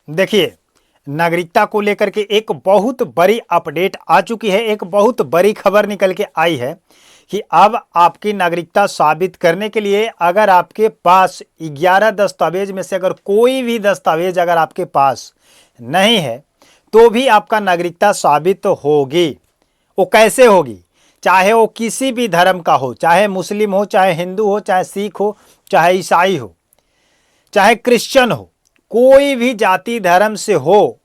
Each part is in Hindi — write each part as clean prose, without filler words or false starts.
देखिए, नागरिकता को लेकर के एक बहुत बड़ी अपडेट आ चुकी है। एक बहुत बड़ी खबर निकल के आई है कि अब आपकी नागरिकता साबित करने के लिए अगर आपके पास 11 दस्तावेज में से अगर कोई भी दस्तावेज अगर आपके पास नहीं है तो भी आपका नागरिकता साबित होगी। वो कैसे होगी? चाहे वो किसी भी धर्म का हो, चाहे मुस्लिम हो, चाहे हिंदू हो, चाहे सिख हो, चाहे ईसाई हो, चाहे क्रिश्चियन हो, कोई भी जाति धर्म से हो,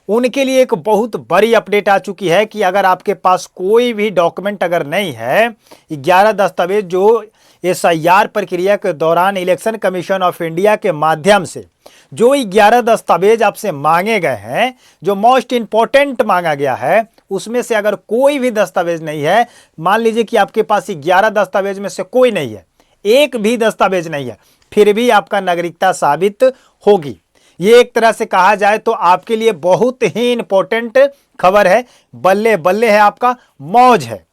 उनके लिए एक बहुत बड़ी अपडेट आ चुकी है कि अगर आपके पास कोई भी डॉक्यूमेंट अगर नहीं है, 11 दस्तावेज जो एसआईआर प्रक्रिया के दौरान इलेक्शन कमीशन ऑफ इंडिया के माध्यम से जो 11 दस्तावेज आपसे मांगे गए हैं, जो मोस्ट इंपॉर्टेंट मांगा गया है, उसमें से अगर कोई भी दस्तावेज नहीं है, मान लीजिए कि आपके पास 11 दस्तावेज में से कोई नहीं है, एक भी दस्तावेज नहीं है, फिर भी आपका नागरिकता साबित होगी। ये एक तरह से कहा जाए तो आपके लिए बहुत ही इंपॉर्टेंट खबर है। बल्ले बल्ले है, आपका मौज है।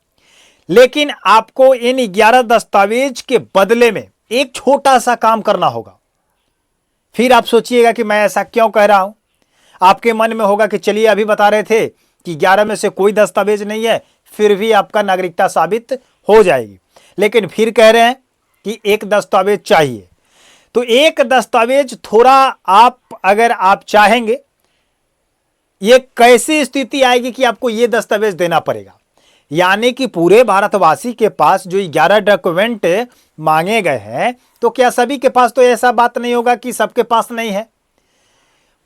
लेकिन आपको इन 11 दस्तावेज के बदले में एक छोटा सा काम करना होगा। फिर आप सोचिएगा कि मैं ऐसा क्यों कह रहा हूं। आपके मन में होगा कि चलिए अभी बता रहे थे कि 11 में से कोई दस्तावेज नहीं है, फिर भी आपका नागरिकता साबित हो जाएगी, लेकिन फिर कह रहे हैं कि एक दस्तावेज चाहिए। तो एक दस्तावेज थोड़ा अगर आप चाहेंगे, ये कैसी स्थिति आएगी कि आपको ये दस्तावेज देना पड़ेगा। यानी कि पूरे भारतवासी के पास जो 11 डॉक्यूमेंट मांगे गए हैं, तो क्या सभी के पास? तो ऐसा बात नहीं होगा कि सबके पास नहीं है।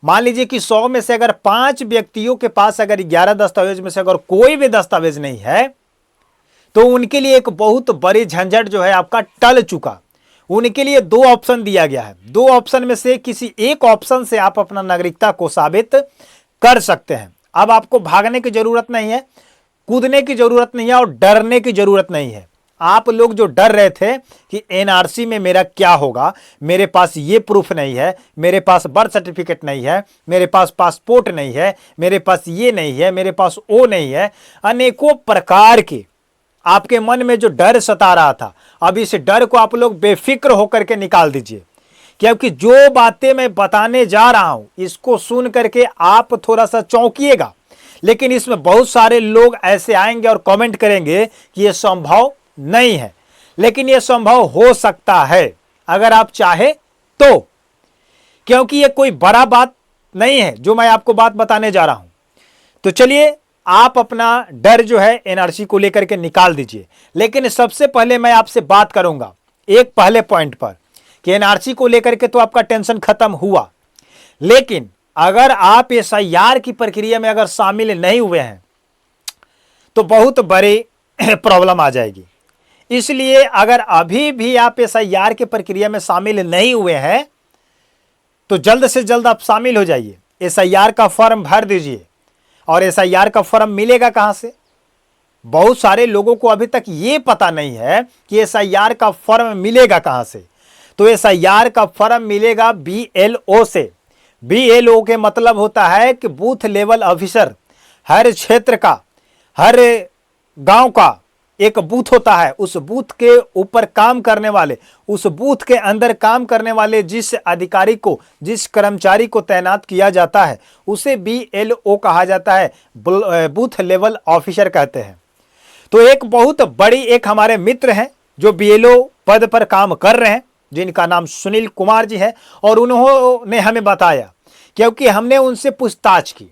मान लीजिए कि 100 में से अगर 5 व्यक्तियों के पास अगर 11 दस्तावेज में से अगर कोई भी दस्तावेज नहीं है, तो उनके लिए एक बहुत बड़ी झंझट जो है आपका टल चुका। उनके लिए 2 ऑप्शन दिया गया है। 2 ऑप्शन में से किसी एक ऑप्शन से आप अपना नागरिकता को साबित कर सकते हैं। अब आपको भागने की जरूरत नहीं है, कूदने की जरूरत नहीं है और डरने की जरूरत नहीं है। आप लोग जो डर रहे थे कि एनआरसी में मेरा क्या होगा, मेरे पास ये प्रूफ नहीं है, मेरे पास बर्थ सर्टिफिकेट नहीं है, मेरे पास पासपोर्ट नहीं है, मेरे पास ये नहीं है, मेरे पास वो नहीं है, अनेकों प्रकार के आपके मन में जो डर सता रहा था, अब इस डर को आप लोग बेफिक्र होकर के निकाल दीजिए। क्योंकि जो बातें मैं बताने जा रहा हूं, इसको सुन करके आप थोड़ा सा चौंकिएगा, लेकिन इसमें बहुत सारे लोग ऐसे आएंगे और कमेंट करेंगे कि यह संभव नहीं है। लेकिन यह संभव हो सकता है अगर आप चाहे तो, क्योंकि यह कोई बड़ा बात नहीं है जो मैं आपको बात बताने जा रहा हूं। तो चलिए, आप अपना डर जो है एनआरसी को लेकर के निकाल दीजिए। लेकिन सबसे पहले मैं आपसे बात करूंगा एक पहले पॉइंट पर कि एनआरसी को लेकर के तो आपका टेंशन खत्म हुआ, लेकिन अगर आप एसआईआर की प्रक्रिया में अगर शामिल नहीं हुए हैं तो बहुत बड़ी प्रॉब्लम आ जाएगी। इसलिए अगर अभी भी आप एसआईआर की प्रक्रिया में शामिल नहीं हुए हैं तो जल्द से जल्द आप शामिल हो जाइए। एसआईआर का फॉर्म भर दीजिए। और एसआईआर का फॉर्म मिलेगा कहां से? बहुत सारे लोगों को अभी तक यह पता नहीं है कि एसआईआर का फॉर्म मिलेगा कहां से। तो एसआईआर का फॉर्म मिलेगा बीएलओ से। बीएलओ के मतलब होता है कि बूथ लेवल ऑफिसर। हर क्षेत्र का, हर गांव का एक बूथ होता है। उस बूथ के ऊपर काम करने वाले, उस बूथ के अंदर काम करने वाले जिस अधिकारी को, जिस कर्मचारी को तैनात किया जाता है, उसे बीएलओ कहा जाता है, बूथ लेवल ऑफिसर कहते हैं। तो एक बहुत बड़ी एक हमारे मित्र हैं जो बीएलओ पद पर काम कर रहे हैं, जिनका नाम सुनील कुमार जी है, और उन्होंने हमें बताया, क्योंकि हमने उनसे पूछताछ की।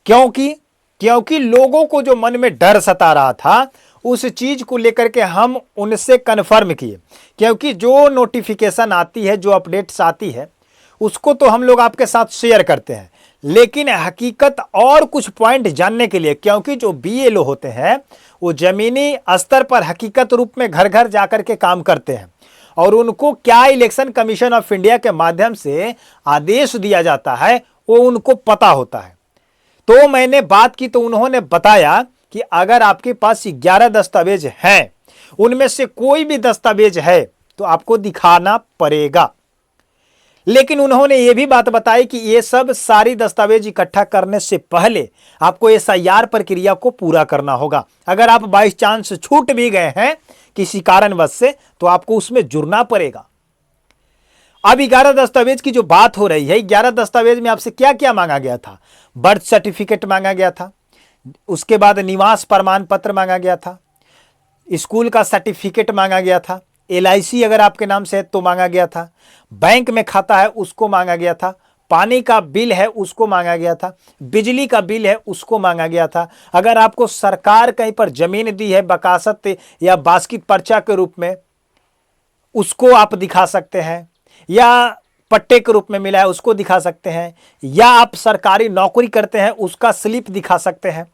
क्योंकि लोगों को जो मन में डर सता रहा था, उस चीज को लेकर के हम उनसे कन्फर्म किए। क्योंकि जो नोटिफिकेशन आती है, जो अपडेट्स आती है, उसको तो हम लोग आपके साथ शेयर करते हैं, लेकिन हकीकत और कुछ पॉइंट जानने के लिए, क्योंकि जो बीएलओ होते हैं वो जमीनी स्तर पर हकीकत रूप में घर घर जाकर के काम करते हैं, और उनको क्या इलेक्शन कमीशन ऑफ इंडिया के माध्यम से आदेश दिया जाता है वो उनको पता होता है। तो मैंने बात की तो उन्होंने बताया कि अगर आपके पास 11 दस्तावेज हैं, उनमें से कोई भी दस्तावेज है तो आपको दिखाना पड़ेगा। लेकिन उन्होंने ये भी बात बताई कि ये सब सारी दस्तावेज इकट्ठा करने से पहले आपको एसआईआर प्रक्रिया को पूरा करना होगा। अगर आप बाई चांस छूट भी गए हैं किसी कारणवश से, तो आपको उसमें जुड़ना पड़ेगा। अब 11 दस्तावेज की जो बात हो रही है, 11 दस्तावेज में आपसे क्या क्या मांगा गया था? बर्थ सर्टिफिकेट मांगा गया था, उसके बाद निवास प्रमाण पत्र मांगा गया था, स्कूल का सर्टिफिकेट मांगा गया था, LIC अगर आपके नाम से है तो मांगा गया था, बैंक में खाता है उसको मांगा गया था, पानी का बिल है उसको मांगा गया था, बिजली का बिल है उसको मांगा गया था। अगर आपको सरकार कहीं पर जमीन दी है बकासत या बास्कित पर्चा के रूप में, उसको आप दिखा सकते हैं, या पट्टे के रूप में मिला है उसको दिखा सकते हैं, या आप सरकारी नौकरी करते हैं उसका स्लिप दिखा सकते हैं,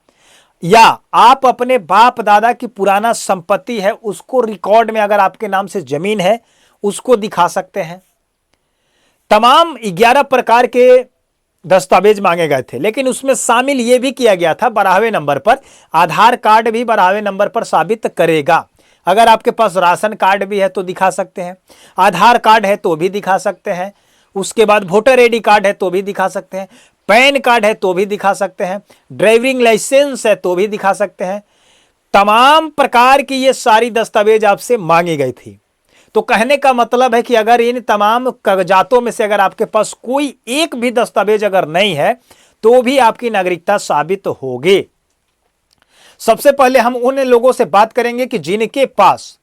या आप अपने बाप दादा की पुराना संपत्ति है उसको रिकॉर्ड में अगर आपके नाम से जमीन है उसको दिखा सकते हैं। तमाम 11 प्रकार के दस्तावेज मांगे गए थे, लेकिन उसमें शामिल यह भी किया गया था 12वें नंबर पर आधार कार्ड भी 12वें नंबर पर साबित करेगा। अगर आपके पास राशन कार्ड भी है तो दिखा सकते हैं, आधार कार्ड है तो भी दिखा सकते हैं, उसके बाद वोटर ID कार्ड है तो भी दिखा सकते हैं, पैन कार्ड है तो भी दिखा सकते हैं, ड्राइविंग लाइसेंस है तो भी दिखा सकते हैं। तमाम प्रकार की ये सारी दस्तावेज आपसे मांगी गई थी। तो कहने का मतलब है कि अगर इन तमाम कागजातों में से अगर आपके पास कोई एक भी दस्तावेज अगर नहीं है तो भी आपकी नागरिकता साबित होगी। सबसे पहले हम उन लोगों से बात करेंगे कि जिनके पास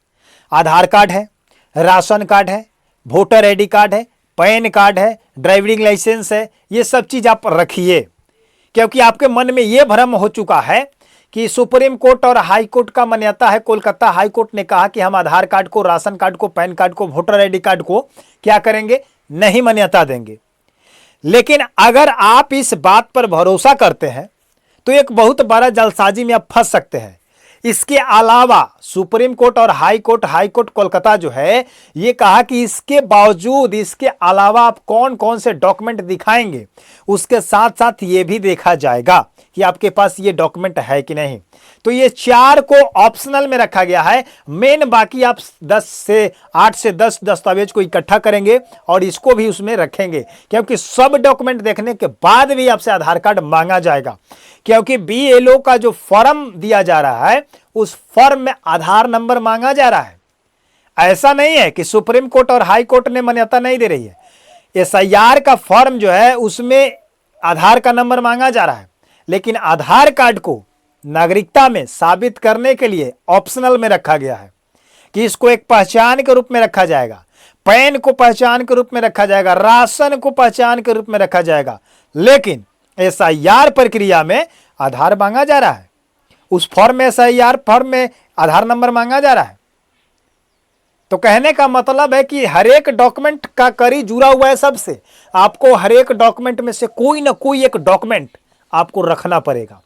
आधार कार्ड है, राशन कार्ड है, वोटर ID कार्ड है, पैन कार्ड है, ड्राइविंग लाइसेंस है, ये सब चीज आप रखिए, क्योंकि आपके मन में यह भ्रम हो चुका है कि सुप्रीम कोर्ट और हाई कोर्ट का मान्यता है। कोलकाता हाई कोर्ट ने कहा कि हम आधार कार्ड को, राशन कार्ड को, पैन कार्ड को, वोटर ID कार्ड को क्या करेंगे, नहीं मान्यता देंगे। लेकिन अगर आप इस बात पर भरोसा करते हैं तो एक बहुत बड़ा जलसाजी में आप फंस सकते हैं। इसके अलावा सुप्रीम कोर्ट और हाई कोर्ट कोलकाता जो है ये कहा कि इसके बावजूद, इसके अलावा आप कौन कौन से डॉक्यूमेंट दिखाएंगे, उसके साथ साथ ये भी देखा जाएगा कि आपके पास ये डॉक्यूमेंट है कि नहीं। तो ये 4 को ऑप्शनल में रखा गया है, मेन बाकी आप 8 से 10 दस्तावेज को इकट्ठा करेंगे और इसको भी उसमें रखेंगे, क्योंकि सब डॉक्यूमेंट देखने के बाद भी आपसे आधार कार्ड मांगा जाएगा। क्योंकि BLO का जो फॉर्म दिया जा रहा है उस फॉर्म में आधार नंबर मांगा जा रहा है। ऐसा नहीं है कि सुप्रीम कोर्ट और हाई कोर्ट ने मान्यता नहीं दे रही है। SIR का फॉर्म जो है उसमें आधार का नंबर मांगा जा रहा है, लेकिन आधार कार्ड को नागरिकता में साबित करने के लिए ऑप्शनल में रखा गया है कि इसको एक पहचान के रूप में रखा जाएगा, पैन को पहचान के रूप में रखा जाएगा, राशन को पहचान के रूप में रखा जाएगा। लेकिन SIR प्रक्रिया में आधार मांगा जा रहा है, उस फॉर्म में SIR फॉर्म में आधार नंबर मांगा जा रहा है। तो कहने का मतलब है कि हर एक डॉक्यूमेंट का कड़ी जुड़ा हुआ है सबसे। आपको हर एक डॉक्यूमेंट में से कोई ना कोई एक डॉक्यूमेंट आपको रखना पड़ेगा,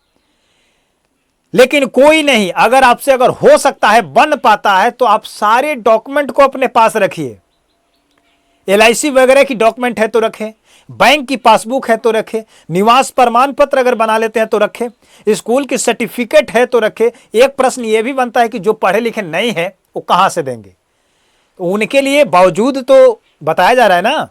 लेकिन कोई नहीं। अगर आपसे अगर हो सकता है, बन पाता है, तो आप सारे डॉक्यूमेंट को अपने पास रखिए। LIC वगैरह की डॉक्यूमेंट है तो रखें, बैंक की पासबुक है तो रखें, निवास प्रमाण पत्र अगर बना लेते हैं तो रखें, स्कूल की सर्टिफिकेट है तो रखें। एक प्रश्न यह भी बनता है कि जो पढ़े लिखे नहीं है वो कहां से देंगे? तो उनके लिए बावजूद तो बताया जा रहा है ना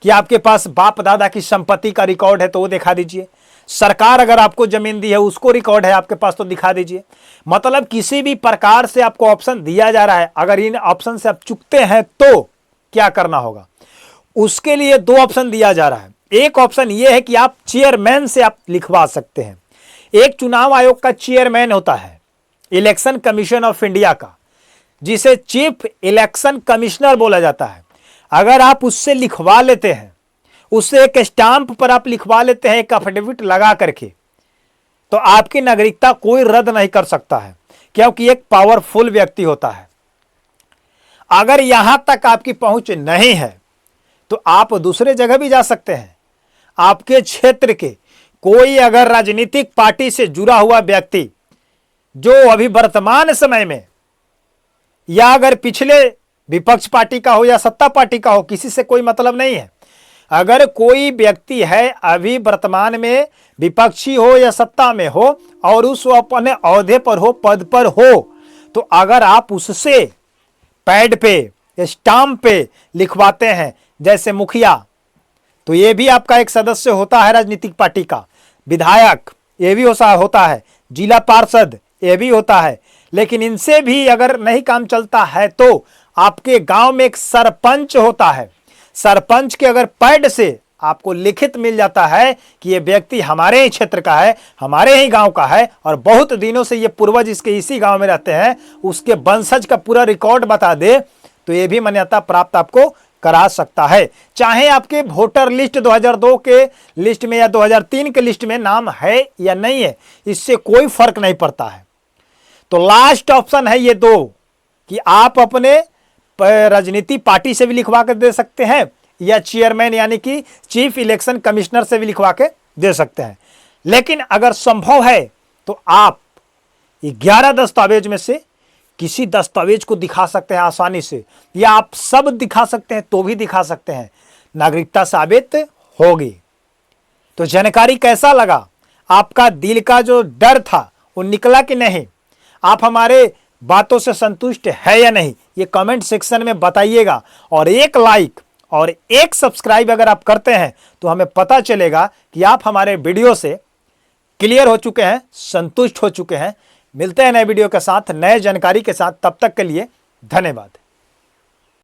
कि आपके पास बाप दादा की संपत्ति का रिकॉर्ड है तो वो दिखा दीजिए, सरकार अगर आपको जमीन दी है उसको रिकॉर्ड है आपके पास तो दिखा दीजिए। मतलब किसी भी प्रकार से आपको ऑप्शन दिया जा रहा है, अगर इन ऑप्शन से आप चूकते हैं तो क्या करना होगा, उसके लिए 2 ऑप्शन दिया जा रहा है। एक ऑप्शन यह है कि आप चेयरमैन से आप लिखवा सकते हैं। एक चुनाव आयोग का चेयरमैन होता है, इलेक्शन कमीशन ऑफ इंडिया का, जिसे चीफ इलेक्शन कमिश्नर बोला जाता है। अगर आप उससे लिखवा लेते हैं, उससे एक स्टाम्प पर आप लिखवा लेते हैं एक एफिडेविट लगा करके, तो आपकी नागरिकता कोई रद्द नहीं कर सकता है, क्योंकि एक पावरफुल व्यक्ति होता है। अगर यहां तक आपकी पहुंच नहीं है तो आप दूसरे जगह भी जा सकते हैं। आपके क्षेत्र के कोई अगर राजनीतिक पार्टी से जुड़ा हुआ व्यक्ति जो अभी वर्तमान समय में, या अगर पिछले विपक्ष पार्टी का हो या सत्ता पार्टी का हो, किसी से कोई मतलब नहीं है। अगर कोई व्यक्ति है अभी वर्तमान में विपक्षी हो या सत्ता में हो और उस अपने ओहदे पर हो, पद पर हो, तो अगर आप उससे पैड पे, स्टाम्प पे लिखवाते हैं, जैसे मुखिया, तो ये भी आपका एक सदस्य होता है राजनीतिक पार्टी का, विधायक ये भी होता है, जिला पार्षद ये भी होता है। लेकिन इनसे भी अगर नहीं काम चलता है तो आपके गांव में एक सरपंच होता है। सरपंच के अगर पैड से आपको लिखित मिल जाता है कि ये व्यक्ति हमारे ही क्षेत्र का है, हमारे ही गांव का है और बहुत दिनों से ये पूर्वज इसके इसी गांव में रहते हैं, उसके वंशज का पूरा रिकॉर्ड बता दे, तो ये भी मान्यता प्राप्त आपको करा सकता है। चाहे आपके वोटर लिस्ट 2002 के लिस्ट में या 2003 के लिस्ट में नाम है या नहीं है, इससे कोई फर्क नहीं पड़ता है। तो लास्ट ऑप्शन है ये दो, कि आप अपने राजनीति पार्टी से भी लिखवा कर दे सकते हैं या चेयरमैन यानी कि चीफ इलेक्शन कमिश्नर से भी लिखवा के दे सकते हैं। लेकिन अगर संभव है तो आप 11 दस्तावेज में से किसी दस्तावेज को दिखा सकते हैं आसानी से, या आप सब दिखा सकते हैं तो भी दिखा सकते हैं, नागरिकता साबित होगी। तो जानकारी कैसा लगा? आपका दिल का जो डर था वो निकला कि नहीं? आप हमारे बातों से संतुष्ट है या नहीं, ये कमेंट सेक्शन में बताइएगा। और एक लाइक और एक सब्सक्राइब अगर आप करते हैं तो हमें पता चलेगा कि आप हमारे वीडियो से क्लियर हो चुके हैं, संतुष्ट हो चुके हैं। मिलते हैं नए वीडियो के साथ, नए जानकारी के साथ। तब तक के लिए धन्यवाद।